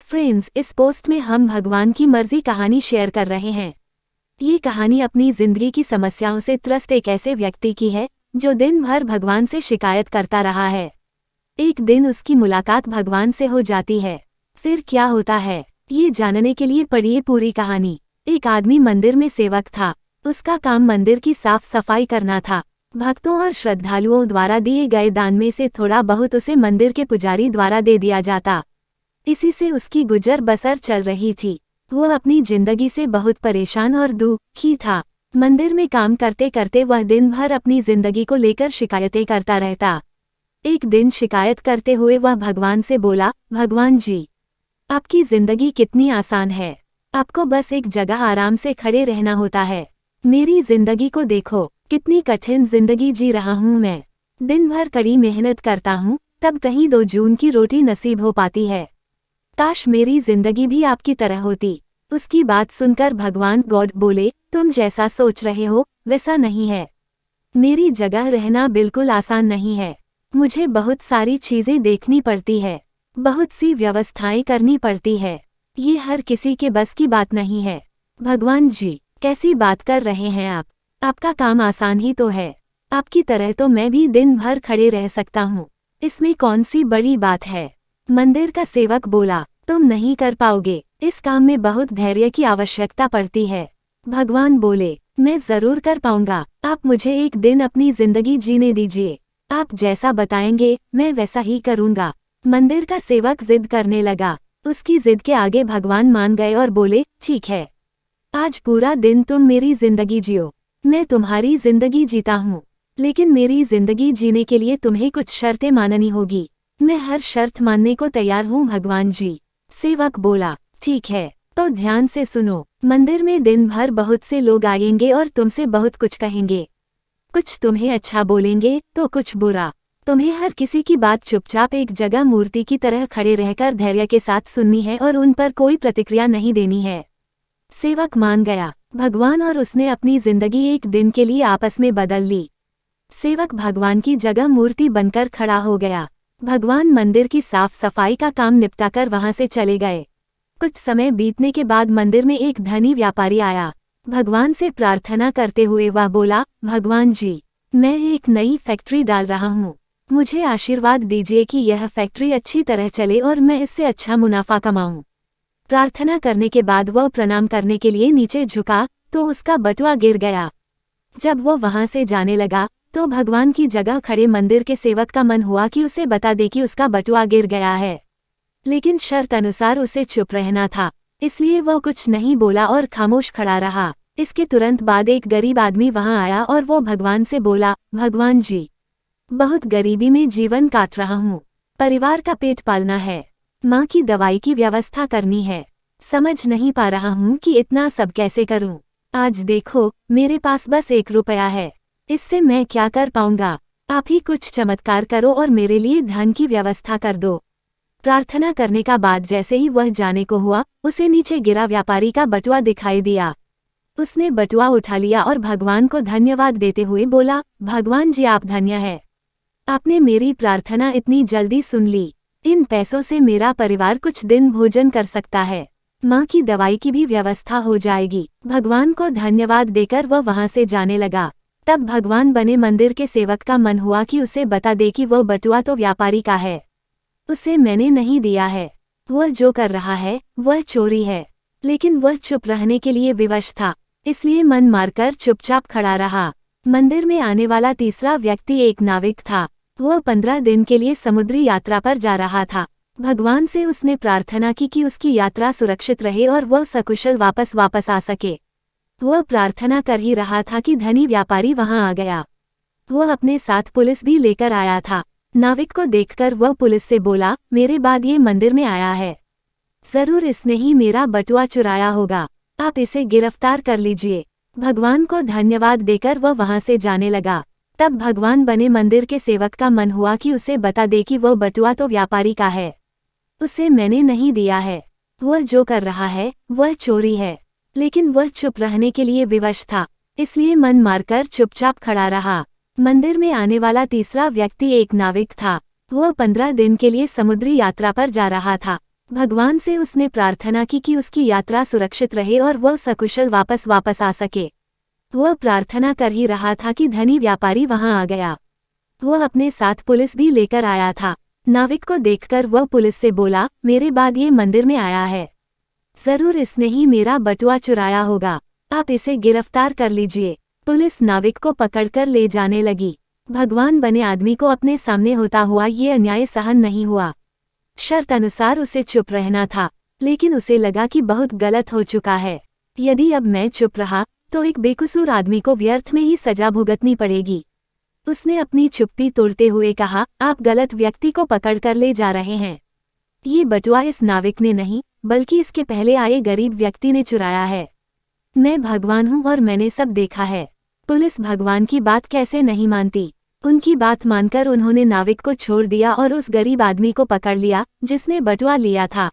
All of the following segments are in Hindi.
फ्रेंड्स, इस पोस्ट में हम भगवान की मर्जी कहानी शेयर कर रहे हैं। ये कहानी अपनी जिंदगी की समस्याओं से त्रस्त एक ऐसे व्यक्ति की है जो दिन भर भगवान से शिकायत करता रहा है। एक दिन उसकी मुलाकात भगवान से हो जाती है। फिर क्या होता है, ये जानने के लिए पढ़िए पूरी कहानी। एक आदमी मंदिर में सेवक था। उसका काम मंदिर की साफ सफाई करना था। भक्तों और श्रद्धालुओं द्वारा दिए गए दान में से थोड़ा बहुत उसे मंदिर के पुजारी द्वारा दे दिया जाता। इसी से उसकी गुजर बसर चल रही थी। वो अपनी जिंदगी से बहुत परेशान और दुखी था। मंदिर में काम करते करते वह दिन भर अपनी जिंदगी को लेकर शिकायतें करता रहता। एक दिन शिकायत करते हुए वह भगवान से बोला, भगवान जी, आपकी जिंदगी कितनी आसान है। आपको बस एक जगह आराम से खड़े रहना होता है। मेरी जिंदगी को देखो, कितनी कठिन जिंदगी जी रहा हूँ मैं। दिन भर कड़ी मेहनत करता हूँ, तब कहीं 2 जून की रोटी नसीब हो पाती है। काश मेरी जिंदगी भी आपकी तरह होती। उसकी बात सुनकर भगवान गॉड बोले, तुम जैसा सोच रहे हो वैसा नहीं है। मेरी जगह रहना बिल्कुल आसान नहीं है। मुझे बहुत सारी चीजें देखनी पड़ती है, बहुत सी व्यवस्थाएं करनी पड़ती है। ये हर किसी के बस की बात नहीं है। भगवान जी, कैसी बात कर रहे हैं आप? आपका काम आसान ही तो है। आपकी तरह तो मैं भी दिन भर खड़े रह सकता हूँ। इसमें कौन सी बड़ी बात है? मंदिर का सेवक बोला, तुम नहीं कर पाओगे। इस काम में बहुत धैर्य की आवश्यकता पड़ती है। भगवान बोले, मैं जरूर कर पाऊंगा। आप मुझे एक दिन अपनी जिंदगी जीने दीजिए। आप जैसा बताएंगे मैं वैसा ही करूंगा। मंदिर का सेवक जिद करने लगा। उसकी जिद के आगे भगवान मान गए और बोले, ठीक है, आज पूरा दिन तुम मेरी जिंदगी जियो। मैं तुम्हारी जिंदगी जीता हूँ, लेकिन मेरी जिंदगी जीने के लिए तुम्हें कुछ शर्तें माननी होगी। मैं हर शर्त मानने को तैयार हूँ भगवान जी। सेवक बोला, ठीक है, तो ध्यान से सुनो। मंदिर में दिन भर बहुत से लोग आएंगे और तुमसे बहुत कुछ कहेंगे। कुछ तुम्हें अच्छा बोलेंगे तो कुछ बुरा। तुम्हें हर किसी की बात चुपचाप एक जगह मूर्ति की तरह खड़े रहकर धैर्य के साथ सुननी है और उन पर कोई प्रतिक्रिया नहीं देनी है। सेवक मान गया। भगवान और उसने अपनी जिंदगी एक दिन के लिए आपस में बदल ली। सेवक भगवान की जगह मूर्ति बनकर खड़ा हो गया। भगवान मंदिर की साफ सफाई का काम निपटाकर वहां से चले गए। कुछ समय बीतने के बाद मंदिर में एक धनी व्यापारी आया। भगवान से प्रार्थना करते हुए वह बोला, भगवान जी, मैं एक नई फैक्ट्री डाल रहा हूँ। मुझे आशीर्वाद दीजिए कि यह फैक्ट्री अच्छी तरह चले और मैं इससे अच्छा मुनाफा कमाऊं। प्रार्थना करने के बाद वह प्रणाम करने के लिए नीचे झुका तो उसका बटुआ गिर गया। जब वो वहां से जाने लगा तो भगवान की जगह खड़े मंदिर के सेवक का मन हुआ कि उसे बता दे कि उसका बटुआ गिर गया है, लेकिन शर्त अनुसार उसे चुप रहना था। इसलिए वो कुछ नहीं बोला और खामोश खड़ा रहा। इसके तुरंत बाद एक गरीब आदमी वहां आया और वो भगवान से बोला, भगवान जी, बहुत गरीबी में जीवन काट रहा हूँ। परिवार का पेट पालना है, माँ की दवाई की व्यवस्था करनी है। समझ नहीं पा रहा हूँ कि इतना सब कैसे करूँ। आज देखो, मेरे पास बस 1 रुपया है। इससे मैं क्या कर पाऊंगा? आप ही कुछ चमत्कार करो और मेरे लिए धन की व्यवस्था कर दो। प्रार्थना करने का बाद जैसे ही वह जाने को हुआ, उसे नीचे गिरा व्यापारी का बटुआ दिखाई दिया। उसने बटुआ उठा लिया और भगवान को धन्यवाद देते हुए बोला, भगवान जी, आप धन्य है। आपने मेरी प्रार्थना इतनी जल्दी सुन ली। इन पैसों से मेरा परिवार कुछ दिन भोजन कर सकता है। माँ की दवाई की भी व्यवस्था हो जाएगी। भगवान को धन्यवाद देकर वह वहां से जाने लगा। तब भगवान बने मंदिर के सेवक का मन हुआ कि उसे बता दे कि वह बटुआ तो व्यापारी का है, उसे मैंने नहीं दिया है। वह जो कर रहा है वह चोरी है। लेकिन वह चुप रहने के लिए विवश था, इसलिए मन मारकर चुपचाप खड़ा रहा। मंदिर में आने वाला तीसरा व्यक्ति एक नाविक था। वह 15 दिन के लिए समुद्री यात्रा पर जा रहा था। भगवान से उसने प्रार्थना की कि उसकी यात्रा सुरक्षित रहे और वह सकुशल वापस आ सके। वह प्रार्थना कर ही रहा था कि धनी व्यापारी वहां आ गया। वह अपने साथ पुलिस भी लेकर आया था। नाविक को देखकर वह पुलिस से बोला, मेरे बाद ये मंदिर में आया है, जरूर इसने ही मेरा बटुआ चुराया होगा। आप इसे गिरफ्तार कर लीजिए। भगवान को धन्यवाद देकर वह वहां से जाने लगा। तब भगवान बने मंदिर के सेवक का मन हुआ कि उसे बता दे कि वह बटुआ तो व्यापारी का है, उसे मैंने नहीं दिया है। वह जो कर रहा है वह चोरी है। लेकिन वह चुप रहने के लिए विवश था, इसलिए मन मारकर चुपचाप खड़ा रहा। मंदिर में आने वाला तीसरा व्यक्ति एक नाविक था। वह 15 दिन के लिए समुद्री यात्रा पर जा रहा था। भगवान से उसने प्रार्थना की कि उसकी यात्रा सुरक्षित रहे और वह सकुशल वापस आ सके। वह प्रार्थना कर ही रहा था कि धनी व्यापारी वहां आ गया। वह अपने साथ पुलिस भी लेकर आया था। नाविक को देखकर वह पुलिस से बोला, मेरे बाद ये मंदिर में आया है, जरूर इसने ही मेरा बटुआ चुराया होगा, आप इसे गिरफ्तार कर लीजिए। पुलिस नाविक को पकड़कर ले जाने लगी। भगवान बने आदमी को अपने सामने होता हुआ ये अन्याय सहन नहीं हुआ। शर्त अनुसार उसे चुप रहना था, लेकिन उसे लगा कि बहुत गलत हो चुका है। यदि अब मैं चुप रहा तो एक बेकसूर आदमी को व्यर्थ में ही सजा भुगतनी पड़ेगी। उसने अपनी चुप्पी तोड़ते हुए कहा, आप गलत व्यक्ति को पकड़कर ले जा रहे हैं। ये बटुआ इस नाविक ने नहीं, बल्कि इसके पहले आए गरीब व्यक्ति ने चुराया है। मैं भगवान हूँ और मैंने सब देखा है। पुलिस भगवान की बात कैसे नहीं मानती। उनकी बात मानकर उन्होंने नाविक को छोड़ दिया और उस गरीब आदमी को पकड़ लिया जिसने बटुआ लिया था।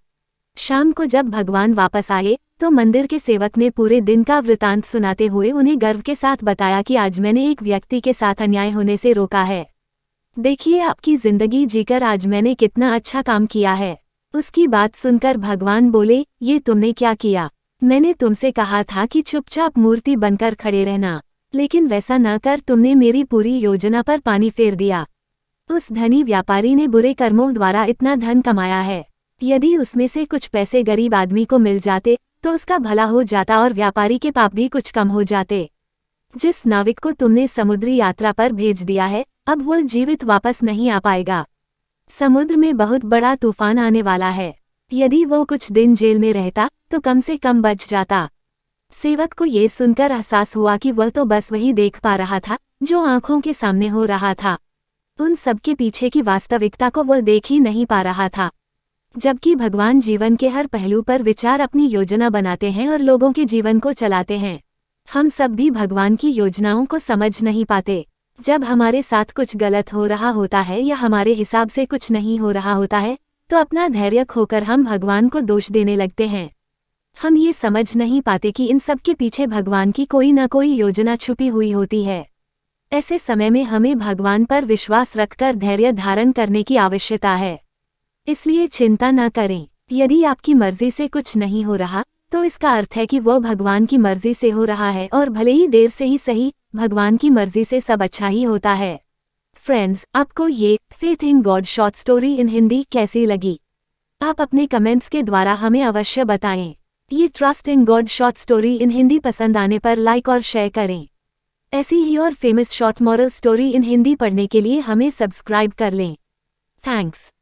शाम को जब भगवान वापस आए तो मंदिर के सेवक ने पूरे दिन का वृतांत सुनाते हुए उन्हें गर्व के साथ बताया कि आज मैंने एक व्यक्ति के साथ अन्याय होने से रोका है। देखिए आपकी जिंदगी जीकर आज मैंने कितना अच्छा काम किया है। उसकी बात सुनकर भगवान बोले, ये तुमने क्या किया? मैंने तुमसे कहा था कि चुपचाप मूर्ति बनकर खड़े रहना, लेकिन वैसा न कर तुमने मेरी पूरी योजना पर पानी फेर दिया। उस धनी व्यापारी ने बुरे कर्मों द्वारा इतना धन कमाया है, यदि उसमें से कुछ पैसे गरीब आदमी को मिल जाते तो उसका भला हो जाता और व्यापारी के पाप भी कुछ कम हो जाते। जिस नाविक को तुमने समुद्री यात्रा पर भेज दिया है, अब वो जीवित वापस नहीं आ पाएगा। समुद्र में बहुत बड़ा तूफान आने वाला है। यदि वो कुछ दिन जेल में रहता तो कम से कम बच जाता। सेवक को ये सुनकर एहसास हुआ कि वह तो बस वही देख पा रहा था जो आंखों के सामने हो रहा था। उन सबके पीछे की वास्तविकता को वह देख ही नहीं पा रहा था। जबकि भगवान जीवन के हर पहलू पर विचार अपनी योजना बनाते हैं और लोगों के जीवन को चलाते हैं। हम सब भी भगवान की योजनाओं को समझ नहीं पाते। जब हमारे साथ कुछ गलत हो रहा होता है या हमारे हिसाब से कुछ नहीं हो रहा होता है तो अपना धैर्य खोकर हम भगवान को दोष देने लगते हैं। हम ये समझ नहीं पाते कि इन सब के पीछे भगवान की कोई न कोई योजना छुपी हुई होती है। ऐसे समय में हमें भगवान पर विश्वास रखकर धैर्य धारण करने की आवश्यकता है। इसलिए चिंता न करें। यदि आपकी मर्जी से कुछ नहीं हो रहा तो इसका अर्थ है कि वह भगवान की मर्जी से हो रहा है, और भले ही देर से ही सही, भगवान की मर्जी से सब अच्छा ही होता है। फ्रेंड्स, आपको ये faith in God short story in Hindi कैसी लगी? आप अपने कमेंट्स के द्वारा हमें अवश्य बताएं। ये trust in God short story in Hindi पसंद आने पर लाइक और शेयर करें। ऐसी ही और famous short moral story in Hindi पढ़ने के लिए हमें सब्सक्राइब कर लें। थैंक्स।